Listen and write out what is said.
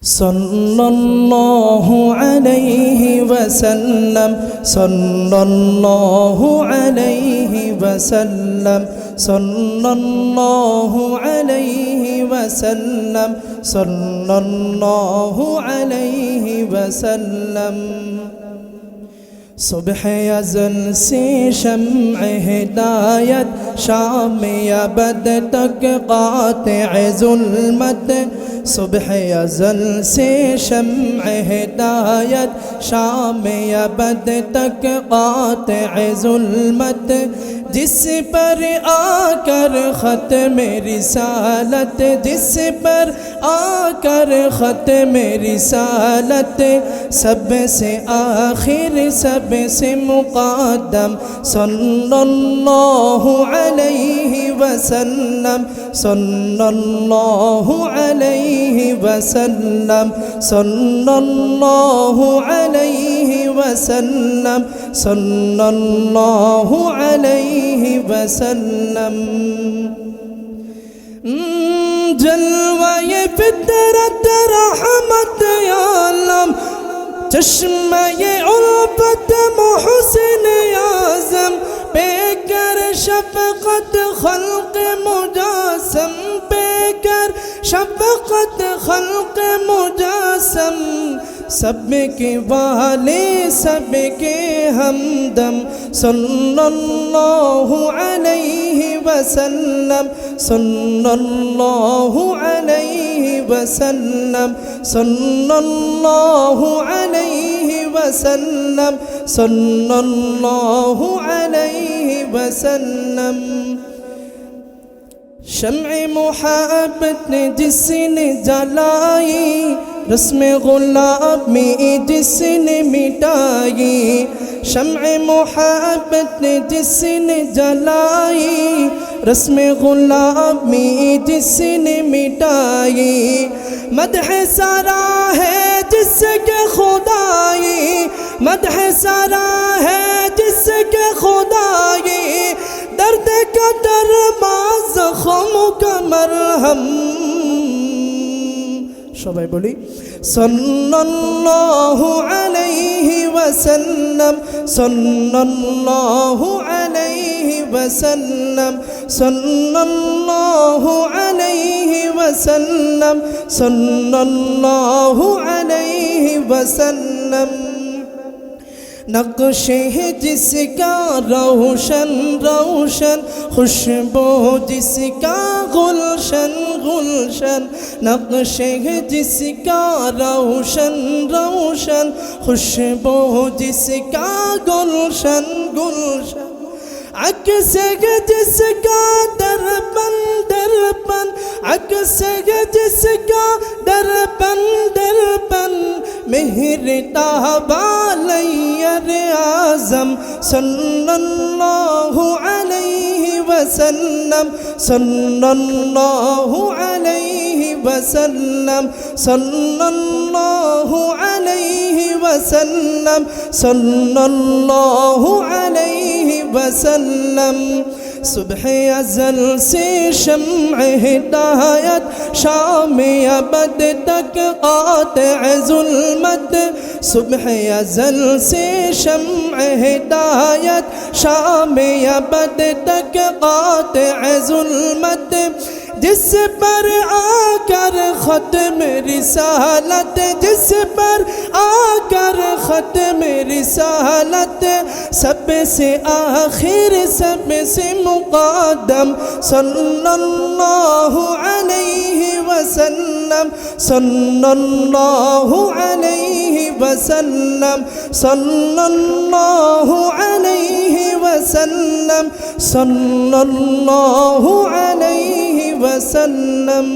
सल्लल्लाहु अलैहि वसल्लम सल्लल्लाहु अलैहि वसल्लम सल्लल्लाहु अलैहि वसल्लम सल्लल्लाहु अलैहि वसल्लम। सुबह अज़ल से शम्अ हिदायत शाम अबद तक क़ातिअ ज़ुल्मत। सुबह अज़ल से शम्अ हिदायत शाम अबद तक क़ातिअ ज़ुल्मत। जिस पर आकर ख़त्म रिसालत, जिस पर आकर ख़त्म रिसालत, सबसे आखिर सबसे मुक़द्दम सल्लल्लाहु अलैहि वसल्लम सल्लल्लाहु अलैहि वसल्लम सल्लल्लाहु अलैहि वसल्लम सल्लल्लाहु अलैहि वसल्लम। जलवाए फितरत रहमत आलम, चश्मे उल्फत मोहसिन आज़म, पेकर शफ़क़त खल्क़ मुजासम, पेकर शफ़क़त खल्क़ मुजासम। सबके वाले सबके हमदम सल्लल्लाहु अलैहि वसल्लम सल्लल्लाहु अलैहि वसल्लम सल्लल्लाहु अलैहि वसल्लम सल्लल्लाहु अलैहि वसल्लम। शम्अ मोहब्बत ने जिसने जलाई, रस्म गुलामी जिसने मिटाई। शम्अ मोहब्बत ने जिसने जलाई, रस्म गुलामी जिसने मिटाई। मदह सारा है जिसके खुदाई, मदह सारा है जिसके खुदाई। दर्द का दरमा ज़ख्म का मरहम। সবাই বলি सल्लल्लाहु अलैहि वसल्लम सल्लल्लाहु अलैहि वसल्लम सल्लल्लाहु अलैहि वसल्लम सल्लल्लाहु अलैहि वसल्लम। नक्शे है जिसका रोशन रोशन, खुशबू जिसका गुलशन गुलशन। नक्शे है जिसका रोशन रोशन, खुशबू जिसका गुलशन गुलशन। अक्स है जिसका दर्पण दर्पण, अक्स है जिसका दर्पण दर्पण। मेहर ताबालैयर आज़म सल्लल्लाहु अलैहि वसल्लम सल्लल्लाहु अलैहि वसल्लम सल्लल्लाहु अलैहि वसल्लम सल्लल्लाहु अलैहि वसल्लम। सुबह अज़ल से शम्अ हिदायत शाम अबद तक क़ातिअ ज़ुल्मत। सुबह अज़ल से शम्अ हिदायत शाम अबद तक क़ातिअ ज़ुल्मत। जिस पर आकर ख़त्म रिसालत, जिस पर आकर ख़त्म रिसालत, सबसे आखिर सबसे मुक़द्दम सल्लल्लाहु अलैहि वसल्लम सल्लल्लाहु अलैहि वसल्लम सल्लल्लाहु अलैहि वसल्लम सल्लल्लाहु अलैहि वसल्लम।